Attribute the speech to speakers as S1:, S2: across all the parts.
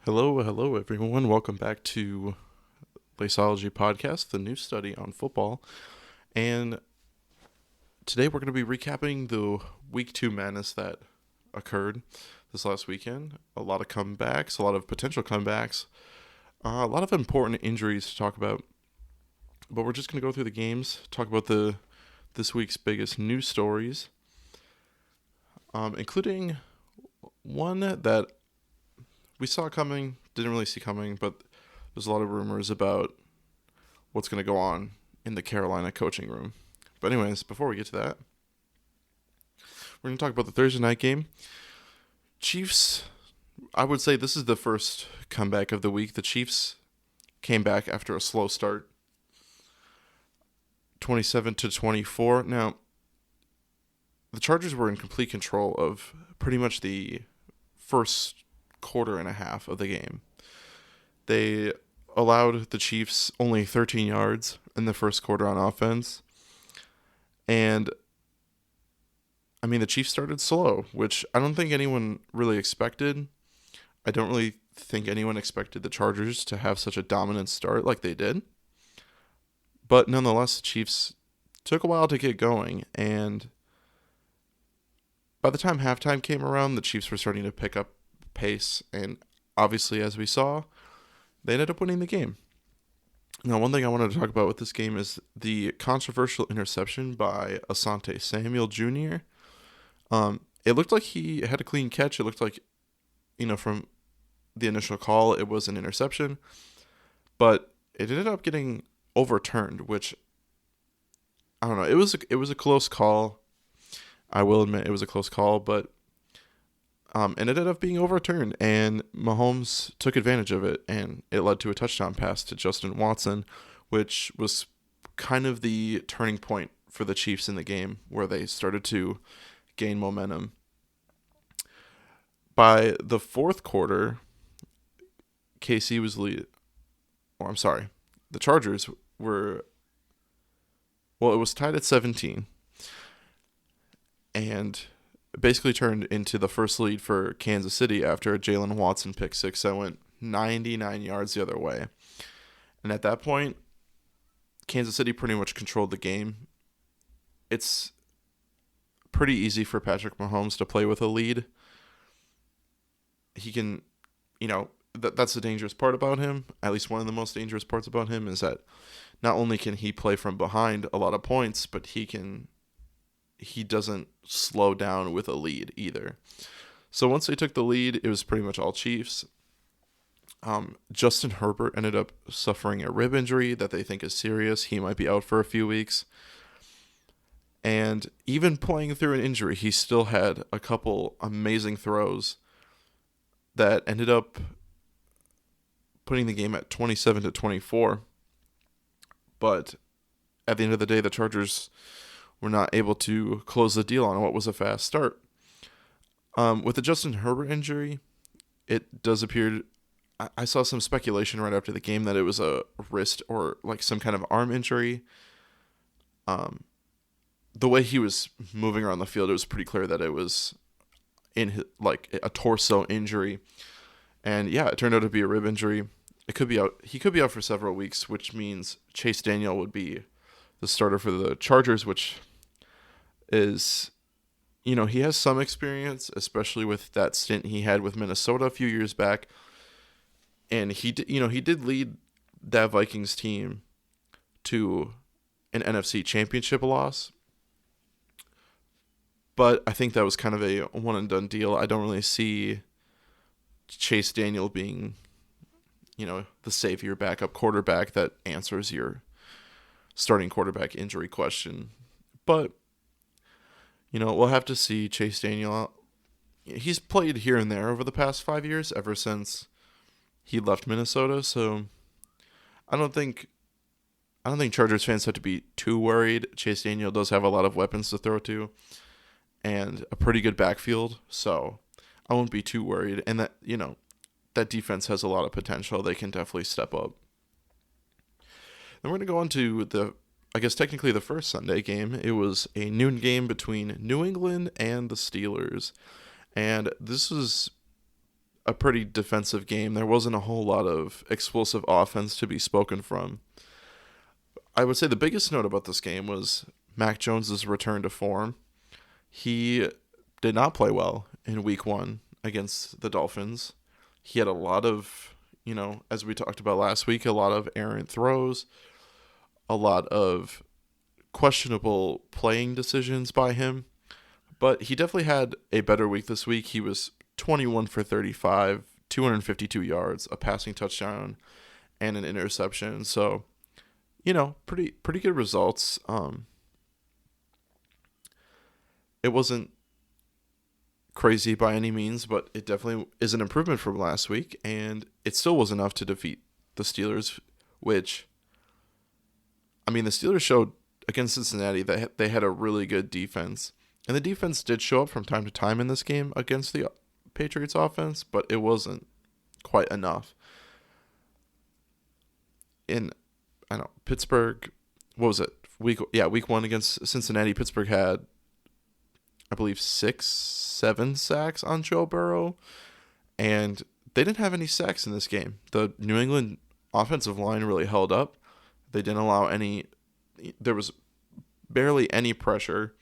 S1: Hello, everyone. Welcome back to Laceology podcast, the new study on football. And today we're going to be recapping the Week 2 madness that occurred this last weekend. A lot of comebacks, a lot of potential comebacks, a lot of important injuries to talk about. But we're just going to go through the games, talk about this week's biggest news stories, including one that we saw coming, didn't really see coming, but there's a lot of rumors about what's going to go on in the Carolina coaching room. But anyways, before we get to that, we're going to talk about the Thursday night game. Chiefs, I would say this is the first comeback of the week. The Chiefs came back after a slow start, 27-24. Now, the Chargers were in complete control of pretty much the first quarter and a half of the game. They allowed the Chiefs only 13 yards in the first quarter on offense. And I mean, the Chiefs started slow, which I don't think anyone really expected. I don't really think anyone expected the Chargers to have such a dominant start like they did. But nonetheless, the Chiefs took a while to get going, and by the time halftime came around, the Chiefs were starting to pick up pace, and obviously, as we saw, they ended up winning the game. Now, one thing I wanted to talk about with this game is the controversial interception by Asante Samuel Jr. It looked like he had a clean catch. It looked like, from the initial call, it was an interception, but it ended up getting overturned, which, I don't know, it was a close call. I will admit it was a close call, but it ended up being overturned, and Mahomes took advantage of it, and it led to a touchdown pass to Justin Watson, which was kind of the turning point for the Chiefs in the game, where they started to gain momentum. By the fourth quarter, KC was lead. Or I'm sorry, the Chargers were. Well, it was tied at 17, and basically turned into the first lead for Kansas City after a Jalen Watson pick six that went 99 yards the other way. And at that point, Kansas City pretty much controlled the game. It's pretty easy for Patrick Mahomes to play with a lead. He can, that's the dangerous part about him. At least one of the most dangerous parts about him is that not only can he play from behind a lot of points, but he doesn't slow down with a lead either. So once they took the lead, it was pretty much all Chiefs. Justin Herbert ended up suffering a rib injury that they think is serious. He might be out for a few weeks. And even playing through an injury, he still had a couple amazing throws that ended up putting the game at 27-24. But at the end of the day, the Chargers were not able to close the deal on what was a fast start. With the Justin Herbert injury, it does appear, I saw some speculation right after the game that it was a wrist or like some kind of arm injury. The way he was moving around the field, it was pretty clear that it was like a torso injury. And yeah, it turned out to be a rib injury. It could be out. He could be out for several weeks, which means Chase Daniel would be the starter for the Chargers, which is, he has some experience, especially with that stint he had with Minnesota a few years back. And he did lead that Vikings team to an NFC championship loss. But I think that was kind of a one and done deal. I don't really see Chase Daniel being, the savior backup quarterback that answers your starting quarterback injury question. But, we'll have to see Chase Daniel. He's played here and there over the past 5 years, ever since he left Minnesota. So I don't think Chargers fans have to be too worried. Chase Daniel does have a lot of weapons to throw to and a pretty good backfield. So I won't be too worried. And that, that defense has a lot of potential. They can definitely step up. Then we're going to go on to technically the first Sunday game. It was a noon game between New England and the Steelers. And this was a pretty defensive game. There wasn't a whole lot of explosive offense to be spoken from. I would say the biggest note about this game was Mac Jones's return to form. He did not play well in week 1 against the Dolphins. He had a lot of, as we talked about last week, a lot of errant throws, a lot of questionable playing decisions by him. But he definitely had a better week this week. He was 21 for 35, 252 yards, a passing touchdown, and an interception. So, pretty good results. It wasn't crazy by any means, but it definitely is an improvement from last week, and it still was enough to defeat the Steelers, which, the Steelers showed against Cincinnati that they had a really good defense. And the defense did show up from time to time in this game against the Patriots offense, but it wasn't quite enough. Pittsburgh, what was it? Week 1 against Cincinnati, Pittsburgh had, I believe, 6-7 sacks on Joe Burrow, and they didn't have any sacks in this game. The New England offensive line really held up. They didn't allow there was barely any pressure.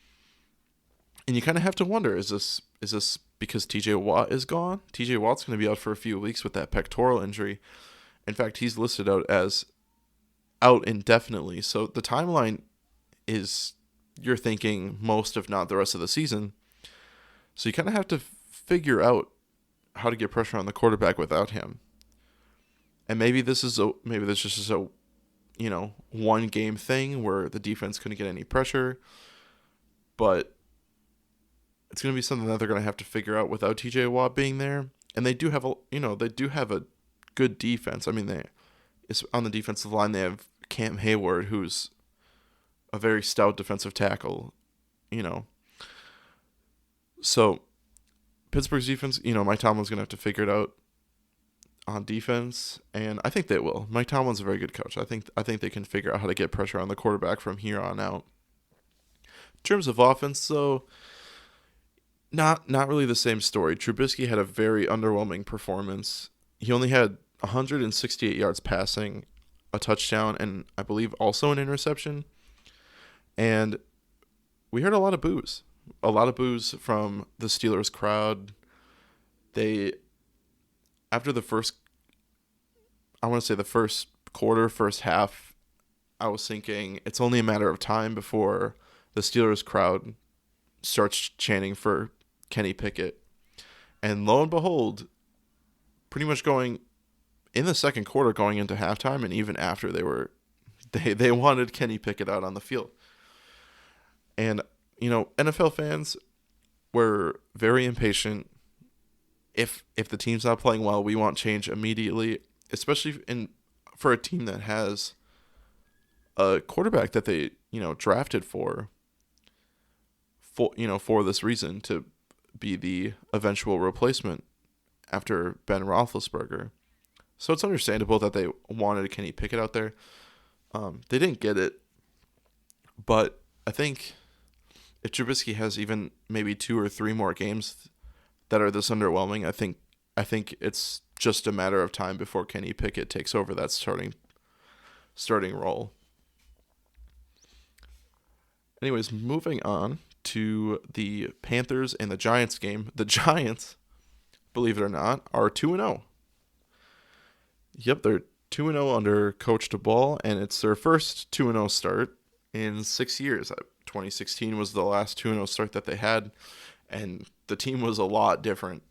S1: And you kind of have to wonder, is this because TJ Watt is gone? TJ Watt's going to be out for a few weeks with that pectoral injury. In fact, he's listed out indefinitely. So the timeline is, you're thinking, most, if not the rest of the season. So you kind of have to figure out how to get pressure on the quarterback without him. And maybe this is a one game thing where the defense couldn't get any pressure, but it's going to be something that they're going to have to figure out without TJ Watt being there. And they do have a good defense. It's on the defensive line. They have Cam Hayward, who's a very stout defensive tackle, So Pittsburgh's defense, Mike Tomlin's going to have to figure it out on defense, and I think they will. Mike Tomlin's a very good coach. I think they can figure out how to get pressure on the quarterback from here on out. In terms of offense, though, not really the same story. Trubisky had a very underwhelming performance. He only had 168 yards passing, a touchdown, and I believe also an interception. And we heard a lot of boos. A lot of boos from the Steelers crowd. After the first quarter, first half, I was thinking it's only a matter of time before the Steelers crowd starts chanting for Kenny Pickett. And lo and behold, pretty much going in the second quarter, going into halftime, and even after, they wanted Kenny Pickett out on the field. And, NFL fans were very impatient. If the team's not playing well, we want change immediately, especially for a team that has a quarterback that they, drafted for this reason, to be the eventual replacement after Ben Roethlisberger. So it's understandable that they wanted Kenny Pickett out there. They didn't get it, but I think if Trubisky has even maybe 2 or 3 more games that are this underwhelming, I think it's just a matter of time before Kenny Pickett takes over that starting role. Anyways, moving on to the Panthers and the Giants game. The Giants, believe it or not, are 2-0. Yep, they're 2-0 under Coach Duval, and it's their first 2-0 start in 6 years. 2016 was the last 2-0 start that they had, and the team was a lot different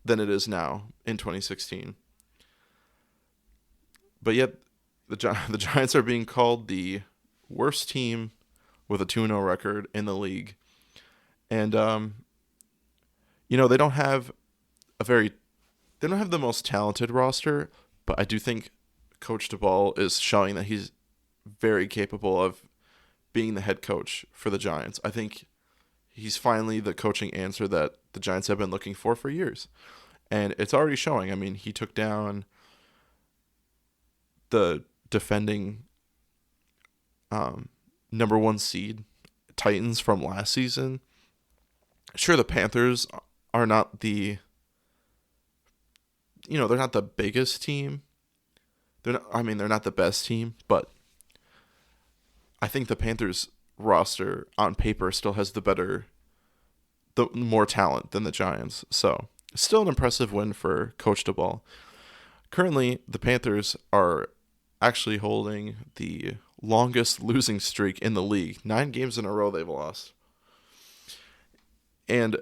S1: than it is now in 2016. But yet, the Giants are being called the worst team with a 2-0 record in the league. And, they don't have the most talented roster, but I do think Coach Duval is showing that he's very capable of being the head coach for the Giants. I think he's finally the coaching answer that the Giants have been looking for years. And it's already showing. He took down the defending number 1 seed Titans from last season. Sure, the Panthers are not the they're not the biggest team. They're not the best team, but I think the Panthers roster on paper still has the more talent than the Giants. So, still an impressive win for Coach Duval. Currently, the Panthers are actually holding the longest losing streak in the league. 9 games in a row they've lost. And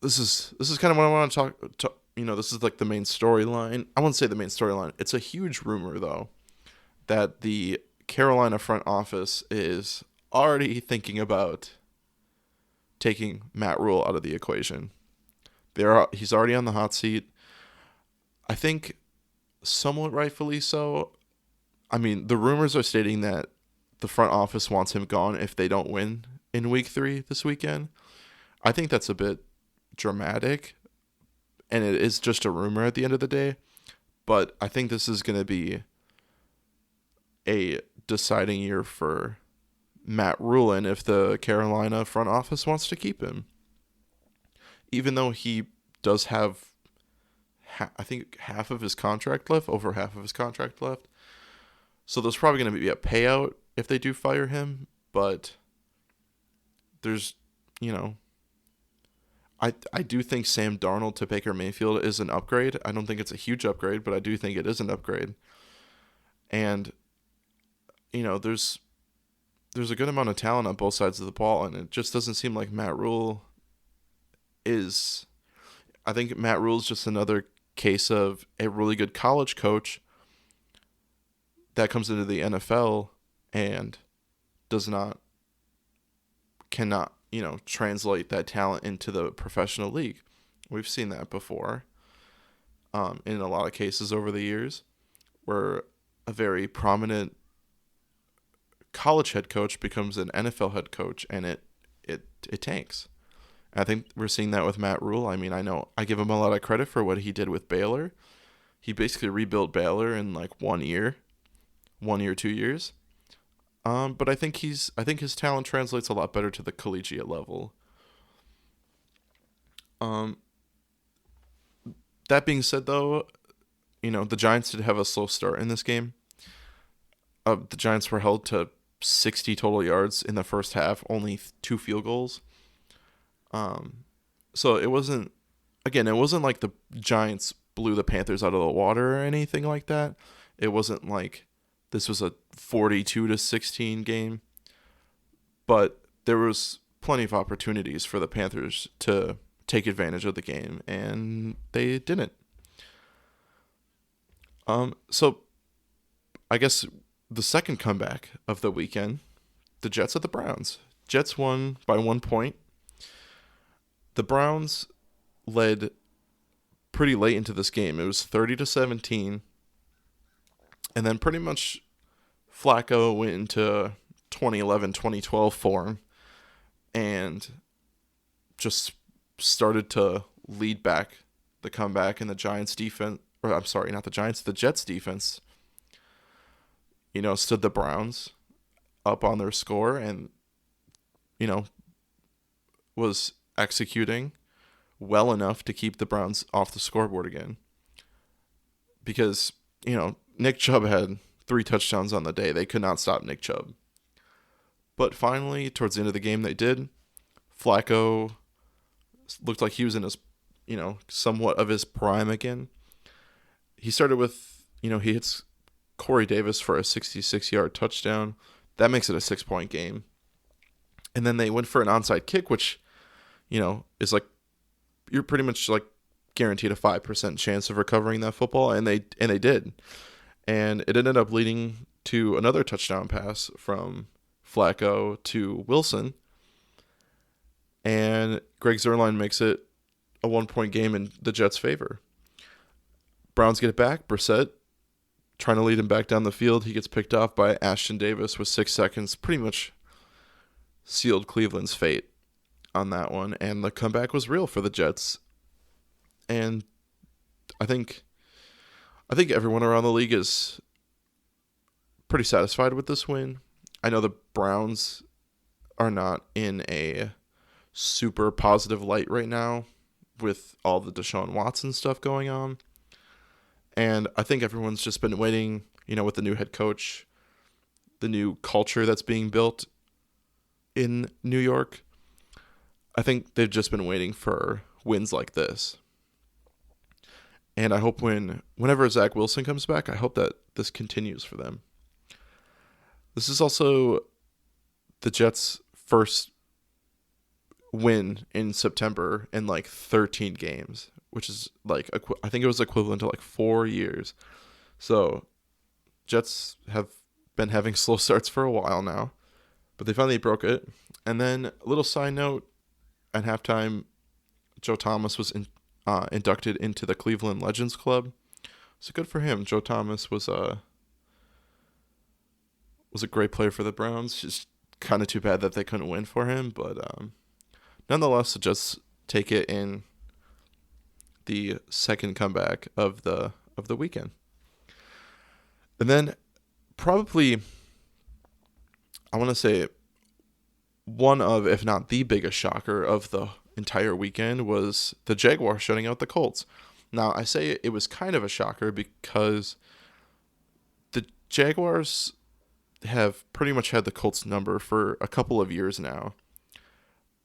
S1: this is kind of what I want to talk. This is like the main storyline. I wouldn't say the main storyline. It's a huge rumor, though, that the Carolina front office is already thinking about taking Matt Rhule out of the equation. He's already on the hot seat. I think somewhat rightfully so. I mean, the rumors are stating that the front office wants him gone if they don't win in week 3 this weekend. I think that's a bit dramatic, and it is just a rumor at the end of the day. But I think this is going to be a deciding year for Matt Rhule if the Carolina front office wants to keep him. Even though he does have, I think, half of his contract left, over half of his contract left. So there's probably going to be a payout if they do fire him. But there's, I do think Sam Darnold to Baker Mayfield is an upgrade. I don't think it's a huge upgrade, but I do think it is an upgrade. And, there's a good amount of talent on both sides of the ball, and it just doesn't seem like Matt Rhule is. I think Matt Rhule is just another case of a really good college coach that comes into the NFL and cannot translate that talent into the professional league. We've seen that before in a lot of cases over the years, where a very prominent college head coach becomes an NFL head coach, and it tanks. I think we're seeing that with Matt Rhule. I mean, I give him a lot of credit for what he did with Baylor. He basically rebuilt Baylor in like 1 year, 2 years. But I think his talent translates a lot better to the collegiate level. That being said, though, the Giants did have a slow start in this game. The Giants were held to 60 total yards in the first half, only 2 field goals. So it wasn't like the Giants blew the Panthers out of the water or anything like that. It wasn't like this was a 42-16 game, but there was plenty of opportunities for the Panthers to take advantage of the game, and they didn't. So I guess the second comeback of the weekend, the Jets at the Browns. Jets won by 1 point. The Browns led pretty late into this game. It was 30-17. And then pretty much Flacco went into 2011-2012 form and just started to lead back the comeback, and the Giants defense, or I'm sorry, not the Giants, the Jets defense, stood the Browns up on their score and, was executing well enough to keep the Browns off the scoreboard again. Because, Nick Chubb had 3 touchdowns on the day. They could not stop Nick Chubb. But finally, towards the end of the game, they did. Flacco looked like he was in his, somewhat of his prime again. He started with, he hits Corey Davis for a 66-yard touchdown. That makes it a 6-point game. And then they went for an onside kick, which, is like, you're pretty much like guaranteed a 5% chance of recovering that football, and they did. And it ended up leading to another touchdown pass from Flacco to Wilson. And Greg Zuerlein makes it a 1-point game in the Jets' favor. Browns get it back. Brissett trying to lead him back down the field. He gets picked off by Ashton Davis with 6 seconds. Pretty much sealed Cleveland's fate on that one. And the comeback was real for the Jets. And I think everyone around the league is pretty satisfied with this win. I know the Browns are not in a super positive light right now with all the Deshaun Watson stuff going on. And I think everyone's just been waiting, with the new head coach, the new culture that's being built in New York. I think they've just been waiting for wins like this. And I hope whenever Zach Wilson comes back, I hope that this continues for them. This is also the Jets' first win in September in 13 games, which is I think it was equivalent to 4 years. So Jets have been having slow starts for a while now, but they finally broke it. And then a little side note, at halftime, Joe Thomas was inducted into the Cleveland Legends Club. So good for him. Joe Thomas was a great player for the Browns. Just kind of too bad that they couldn't win for him, but nonetheless, just take it in the second comeback of the weekend. And then probably, I want to say, one of, if not the biggest shocker of the entire weekend was the Jaguars shutting out the Colts. Now, I say it was kind of a shocker because the Jaguars have pretty much had the Colts number for a couple of years now.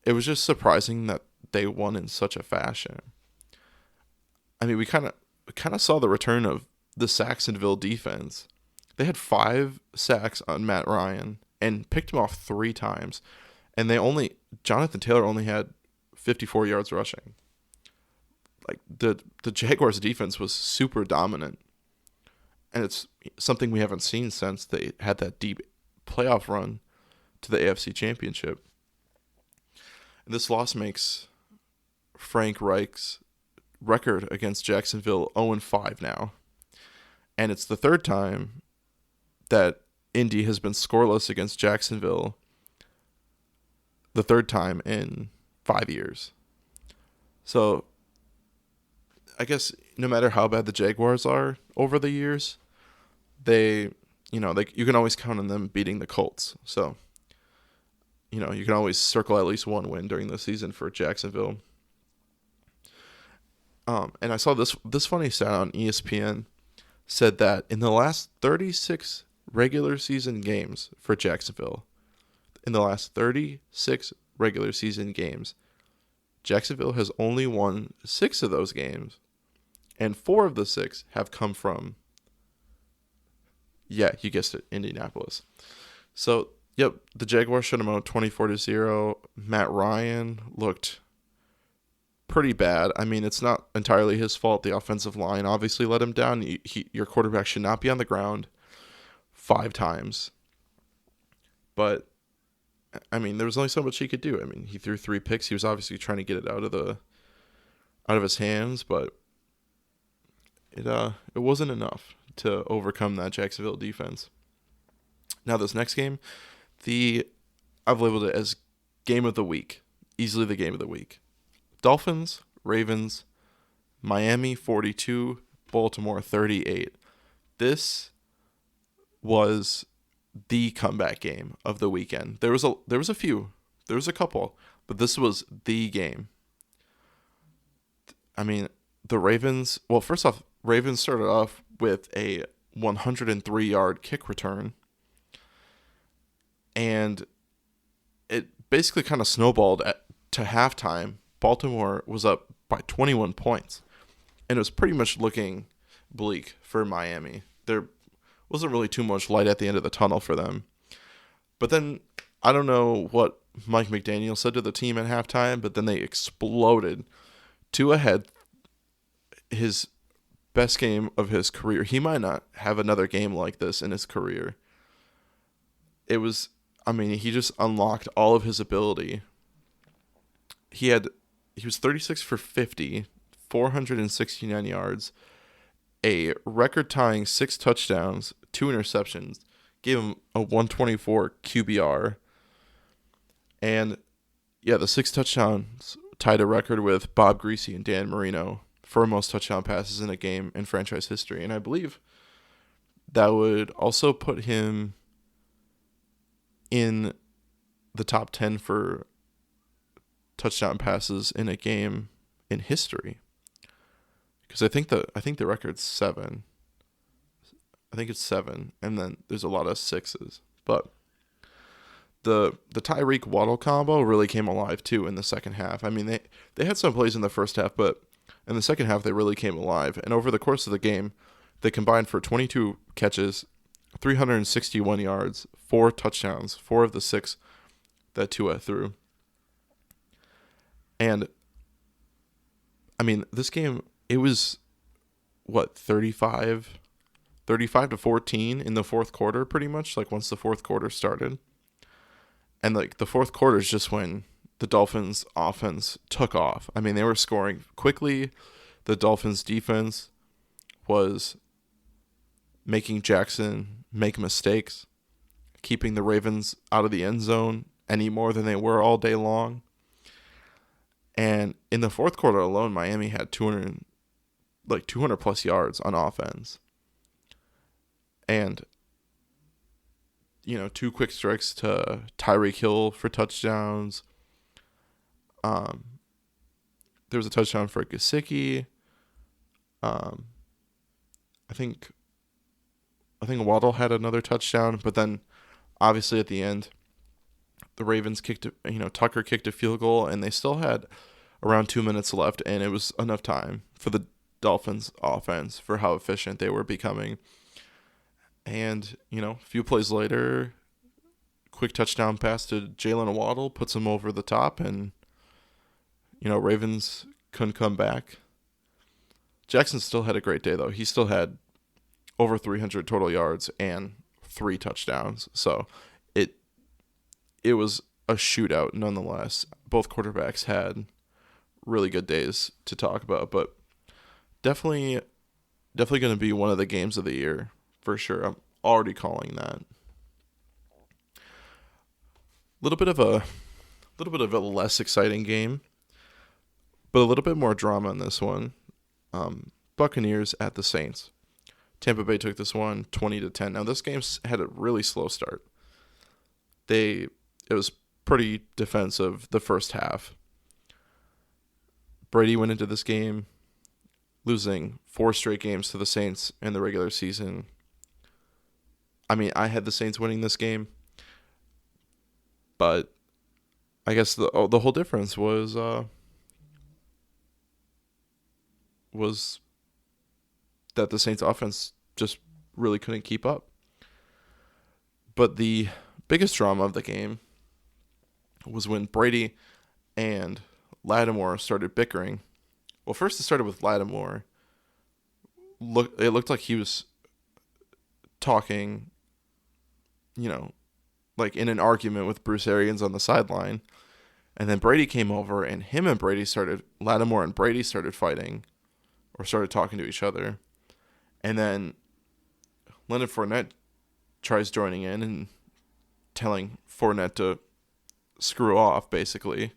S1: It was just surprising that they won in such a fashion. I mean, we kind of saw the return of the Jacksonville defense. They had 5 sacks on Matt Ryan and picked him off 3 times. And Jonathan Taylor only had 54 yards rushing. The Jaguars defense was super dominant. And it's something we haven't seen since they had that deep playoff run to the AFC Championship. And this loss makes Frank Reich's record against Jacksonville 0-5 now. And it's the third time that Indy has been scoreless against Jacksonville, the third time in 5 years. So I guess no matter how bad the Jaguars are over the years, you can always count on them beating the Colts. So, you can always circle at least one win during the season for Jacksonville. And I saw this funny stat on ESPN said that in the last 36 regular season games for Jacksonville, Jacksonville has only won 6 of those games, and 4 of the 6 have come from, yeah, you guessed it, Indianapolis. So, yep, the Jaguars shut them out 24-0. Matt Ryan looked pretty bad. I mean, it's not entirely his fault. The offensive line obviously let him down. Your quarterback should not be on the ground 5 times. But I mean, there was only so much he could do. I mean, he threw 3 picks. He was obviously trying to get it out of his hands, but it wasn't enough to overcome that Jacksonville defense. Now this next game, I've labeled it as game of the week. Easily the game of the week. Dolphins, Ravens, Miami 42, Baltimore 38. This was the comeback game of the weekend. There was a couple, but this was the game. I mean, the Ravens, well, first off, Ravens started off with a 103-yard kick return, and it basically kind of snowballed to halftime. Baltimore was up by 21 points, and it was pretty much looking bleak for Miami. There wasn't really too much light at the end of the tunnel for them. But then, I don't know what Mike McDaniel said to the team at halftime, but then they exploded to ahead. His best game of his career. He might not have another game like this in his career. He just unlocked all of his ability. He was 36 for 50, 469 yards, a record-tying 6 touchdowns, 2 interceptions, gave him a 124 QBR. And, yeah, the 6 touchdowns tied a record with Bob Greasy and Dan Marino for most touchdown passes in a game in franchise history. And I believe that would also put him in the top 10 for touchdown passes in a game in history. because I think the record's 7. I think it's 7, and then there's a lot of 6s. But the Tyreek Waddle combo really came alive too in the second half. I mean, they had some plays in the first half, but in the second half they really came alive. And over the course of the game, they combined for 22 catches, 361 yards, 4 touchdowns, 4 of the 6 that Tua threw. And I mean, this game, it was what, 35 to 14 in the fourth quarter, pretty much, like once the fourth quarter started. And like the fourth quarter is just when the Dolphins offense took off. I mean, they were scoring quickly. The Dolphins defense was making Jackson make mistakes, keeping the Ravens out of the end zone any more than they were all day long. And in the fourth quarter alone, Miami had 200 plus yards on offense. And, 2 quick strikes to Tyreek Hill for touchdowns. There was a touchdown for Gesicki. I think Waddle had another touchdown, but then obviously at the end, the Ravens Tucker kicked a field goal, and they still had around 2 minutes left, and it was enough time for the Dolphins offense for how efficient they were becoming. And, a few plays later, quick touchdown pass to Jalen Waddle puts him over the top, and, Ravens couldn't come back. Jackson still had a great day, though. He still had over 300 total yards and 3 touchdowns. So it was a shootout nonetheless. Both quarterbacks had really good days to talk about, but definitely going to be one of the games of the year for sure. I'm already calling that. Little bit of a less exciting game, but a little bit more drama in this one. Buccaneers at the Saints. Tampa Bay took this one 20-10. Now this game had a really slow start. It was pretty defensive the first half. Brady went into this game losing 4 straight games to the Saints in the regular season. I mean, I had the Saints winning this game, but I guess the whole difference was that the Saints offense just really couldn't keep up. But the biggest drama of the game was when Brady and Lattimore started bickering. Well, first it started with Lattimore. It looked like he was talking, like in an argument with Bruce Arians on the sideline. And then Brady came over, and Lattimore and Brady started fighting, or started talking to each other. And then Leonard Fournette tries joining in and telling Fournette to screw off, basically.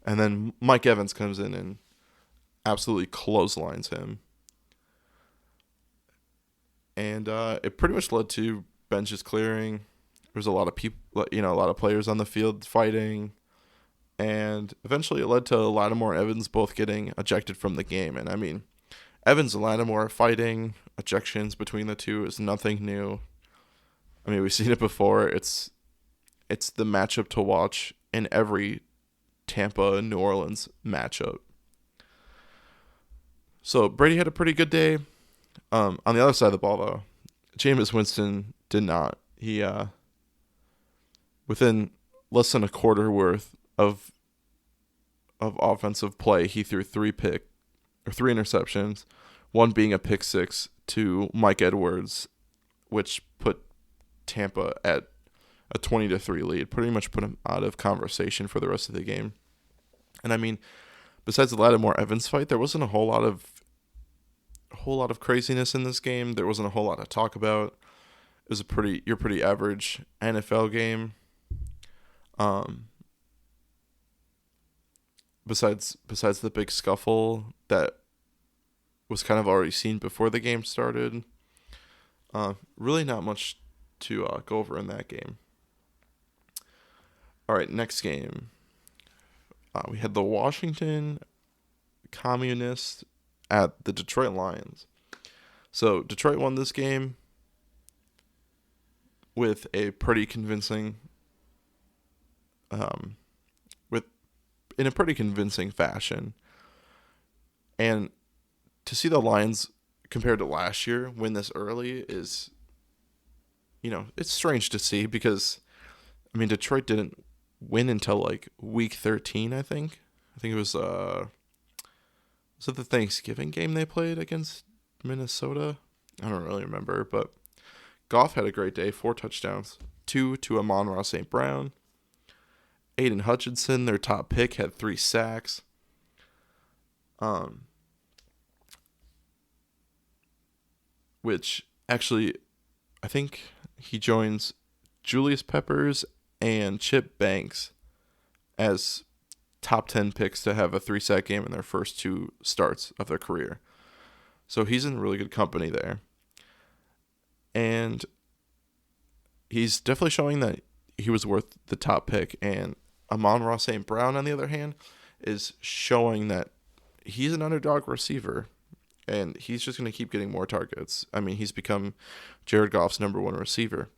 S1: And then Mike Evans comes in and absolutely clotheslines him. And it pretty much led to benches clearing. There was a lot of people, a lot of players on the field fighting. And eventually it led to Lattimore and Evans both getting ejected from the game. And I mean, Evans and Lattimore fighting, ejections between the two is nothing new. I mean, we've seen it before. It's the matchup to watch in every Tampa New Orleans matchup. So Brady had a pretty good day. On the other side of the ball, though, Jameis Winston did not. He within less than a quarter worth of offensive play, he threw 3 interceptions, one being a pick six to Mike Edwards, which put Tampa at a 20-3 lead. Pretty much put him out of conversation for the rest of the game. And I mean, besides the Lattimore Evans fight, there wasn't a whole lot of craziness in this game. There wasn't a whole lot to talk about. It was your pretty average NFL game. Besides the big scuffle that was kind of already seen before the game started, really not much to go over in that game. All right, next game. We had the Washington Communists at the Detroit Lions. So Detroit won this game with a pretty convincing, with in a pretty convincing fashion. And to see the Lions compared to last year win this early is, it's strange to see because, Detroit didn't win until like week 13, I think. I think it was it the Thanksgiving game they played against Minnesota? I don't really remember, but Goff had a great day, 4 touchdowns, 2 to Amon-Ra St. Brown. Aiden Hutchinson, their top pick, had 3 sacks. Which actually, I think he joins Julius Peppers and Chip Banks as top 10 picks to have a 3-sack game in their first 2 starts of their career. So he's in really good company there. And he's definitely showing that he was worth the top pick. And Amon-Ra St. Brown, on the other hand, is showing that he's an underdog receiver. And he's just going to keep getting more targets. He's become Jared Goff's number 1 receiver.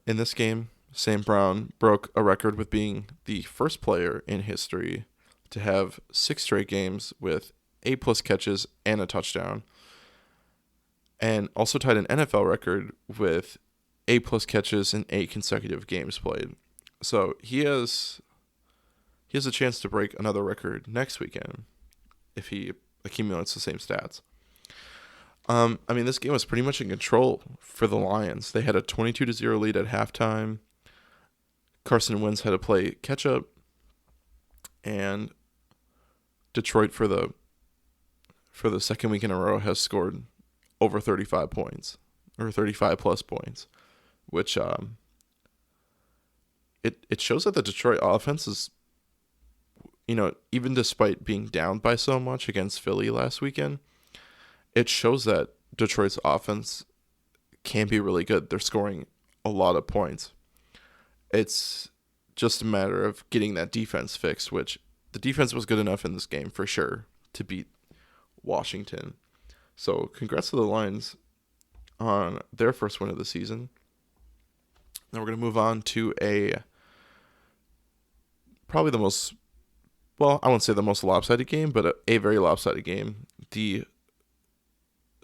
S1: In this game, St. Brown broke a record with being the first player in history to have 6 straight games with 8+ catches and a touchdown. And also tied an NFL record with 8+ catches in 8 consecutive games played. So he has a chance to break another record next weekend if he accumulates the same stats. This game was pretty much in control for the Lions. They had a 22-0 lead at halftime. Carson Wentz had to play catch up, and Detroit for the second week in a row has scored over 35 points or 35 plus points, which it shows that the Detroit offense is, even despite being down by so much against Philly last weekend, it shows that Detroit's offense can be really good. They're scoring a lot of points. It's just a matter of getting that defense fixed, which the defense was good enough in this game for sure to beat Washington. So congrats to the Lions on their first win of the season. Now we're going to move on to probably the most, well, I won't say the most lopsided game, but a very lopsided game. The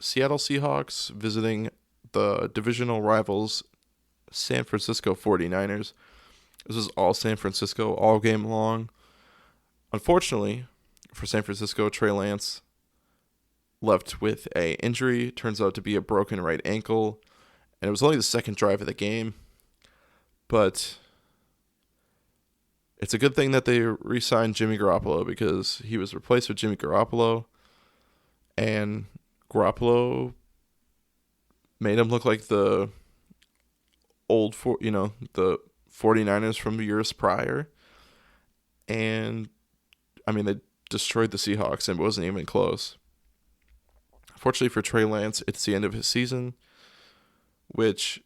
S1: Seattle Seahawks visiting the divisional rivals San Francisco 49ers. This is all San Francisco, all game long. Unfortunately for San Francisco, Trey Lance left with a injury. Turns out to be a broken right ankle. And it was only the second drive of the game. But it's a good thing that they re-signed Jimmy Garoppolo because he was replaced with Jimmy Garoppolo. And Garoppolo made him look like the old, the 49ers from years prior. And, they destroyed the Seahawks and it wasn't even close. Fortunately for Trey Lance, it's the end of his season, which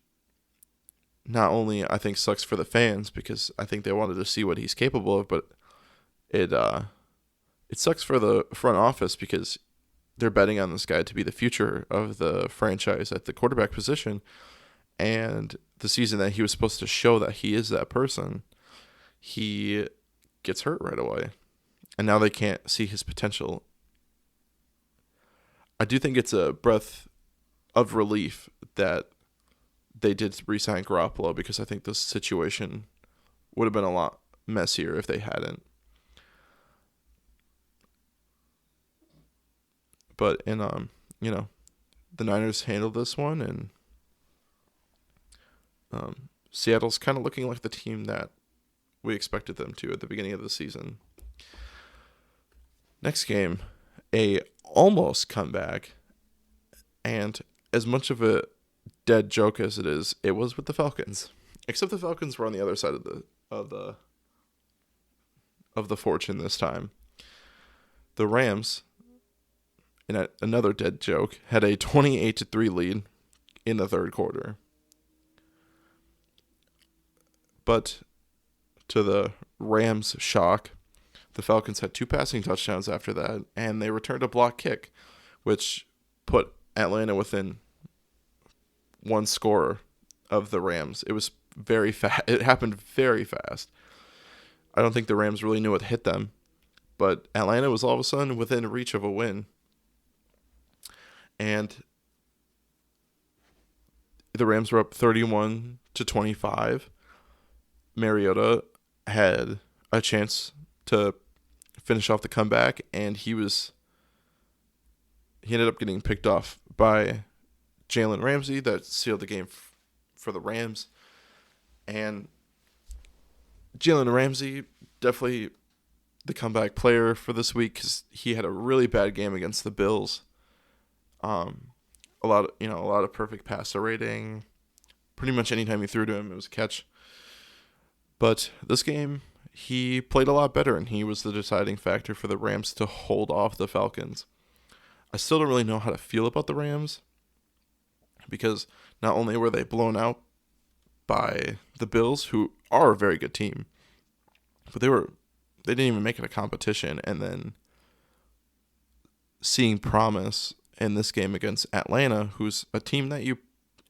S1: not only I think sucks for the fans because I think they wanted to see what he's capable of, but it sucks for the front office because they're betting on this guy to be the future of the franchise at the quarterback position. And the season that he was supposed to show that he is that person, he gets hurt right away. And now they can't see his potential. I do think it's a breath of relief that they did re-sign Garoppolo because I think this situation would have been a lot messier if they hadn't. But the Niners handled this one, and Seattle's kind of looking like the team that we expected them to at the beginning of the season. Next game, a almost comeback, and as much of a dead joke as it is, it was with the Falcons. Except the Falcons were on the other side of the fortune this time. The Rams, in another dead joke, had a 28-3 lead in the third quarter. But to the Rams' shock, The Falcons had 2 passing touchdowns after that, and they returned a block kick, which put Atlanta within 1 score of the Rams. It was very fast. It happened very fast. I don't think the Rams really knew what hit them, but Atlanta was all of a sudden within reach of a win. And the Rams were up 31-25. Mariota had a chance to finish off the comeback, and he ended up getting picked off by Jalen Ramsey. That sealed the game for the Rams. And Jalen Ramsey, definitely the comeback player for this week, because he had a really bad game against the Bills. A lot of perfect passer rating. Pretty much anytime you threw to him, it was a catch. But this game, he played a lot better, and he was the deciding factor for the Rams to hold off the Falcons. I still don't really know how to feel about the Rams, because not only were they blown out by the Bills, who are a very good team, but they didn't even make it a competition. And then seeing promise in this game against Atlanta, who's a team that you,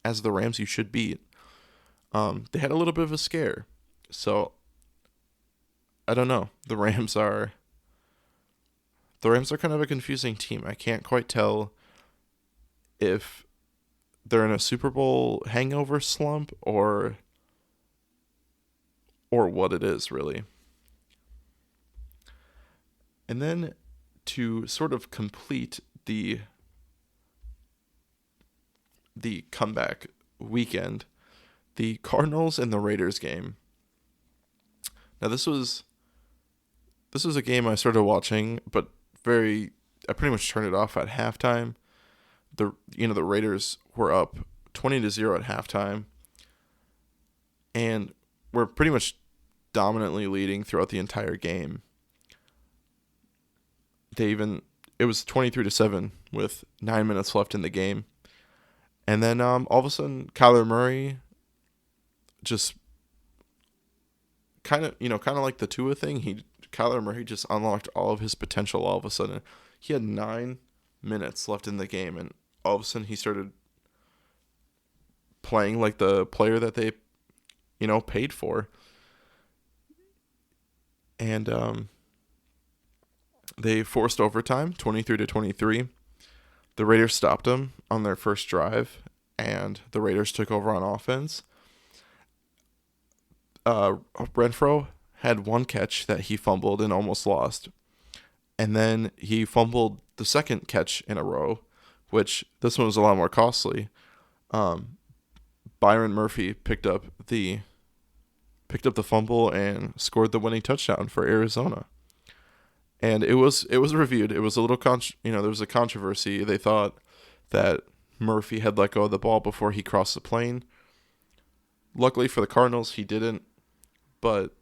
S1: as the Rams, you should beat, they had a little bit of a scare. So I don't know. The Rams are kind of a confusing team. I can't quite tell if they're in a Super Bowl hangover slump or what it is, really. And then to sort of complete the comeback weekend, the Cardinals and the Raiders game. Now this was a game I started watching, but I pretty much turned it off at halftime. The Raiders were up 20-0 at halftime, and were pretty much dominantly leading throughout the entire game. It was 23-7 with 9 minutes left in the game. And then all of a sudden, Kyler Murray just kind of like the Tua thing. Kyler Murray just unlocked all of his potential all of a sudden. He had 9 minutes left in the game, and all of a sudden he started playing like the player that they, paid for. And they forced overtime, 23-23. The Raiders stopped them on their first drive, and the Raiders took over on offense. Renfro had 1 catch that he fumbled and almost lost. And then he fumbled the second catch in a row, which this one was a lot more costly. Byron Murphy picked up the fumble and scored the winning touchdown for Arizona. And it was reviewed. It was a little there was a controversy. They thought that Murphy had let go of the ball before he crossed the plane. Luckily for the Cardinals, he didn't. But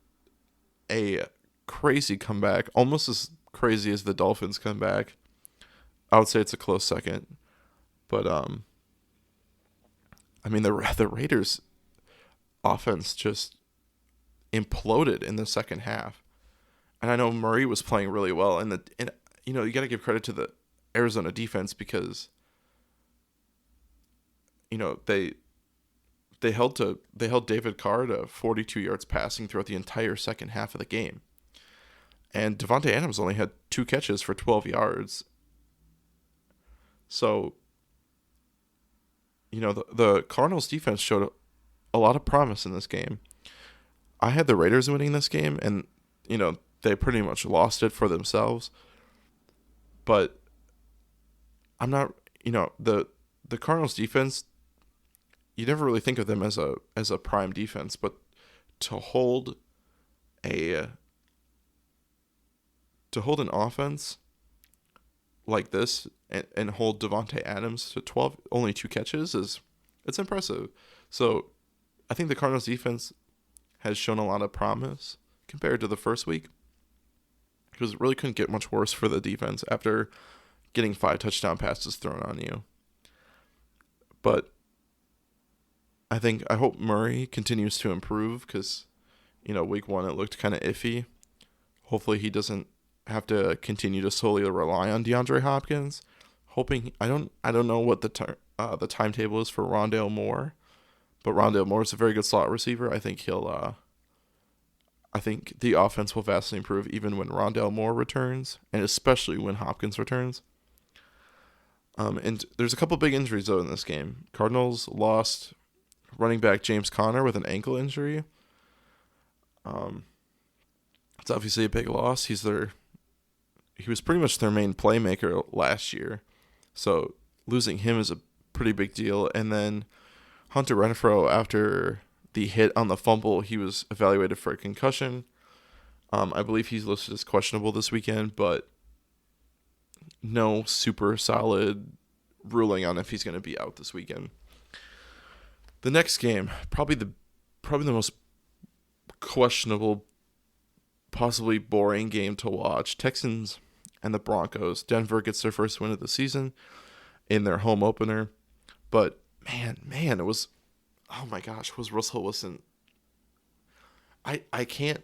S1: a crazy comeback, almost as crazy as the Dolphins comeback. I would say it's a close second. But the Raiders offense just imploded in the second half. And I know Murray was playing really well, and you got to give credit to the Arizona defense, because they held David Carr to 42 yards passing throughout the entire second half of the game. And Devontae Adams only had 2 catches for 12 yards. So, the Cardinals defense showed a lot of promise in this game. I had the Raiders winning this game, and they pretty much lost it for themselves. But I'm not, the Cardinals defense, you never really think of them as a prime defense, but to hold an offense like this and hold Devontae Adams to only 2 catches it's impressive. So I think the Cardinals defense has shown a lot of promise compared to the first week, because it really couldn't get much worse for the defense after getting 5 touchdown passes thrown on you. But I hope Murray continues to improve, because week 1 it looked kind of iffy. Hopefully he doesn't have to continue to solely rely on DeAndre Hopkins. Hoping I don't know what the timetable is for Rondale Moore, but Rondale Moore is a very good slot receiver. I think the offense will vastly improve even when Rondale Moore returns, and especially when Hopkins returns. And there's a couple big injuries though in this game. Cardinals lost running back James Conner with an ankle injury. It's obviously a big loss. He was pretty much their main playmaker last year, so losing him is a pretty big deal. And then Hunter Renfrow, after the hit on the fumble, he was evaluated for a concussion. I believe he's listed as questionable this weekend, but no super solid ruling on if he's going to be out this weekend. The next game, probably the most questionable, possibly boring game to watch. Texans and the Broncos. Denver gets their first win of the season in their home opener. But man, it was, oh my gosh, was Russell Wilson. I can't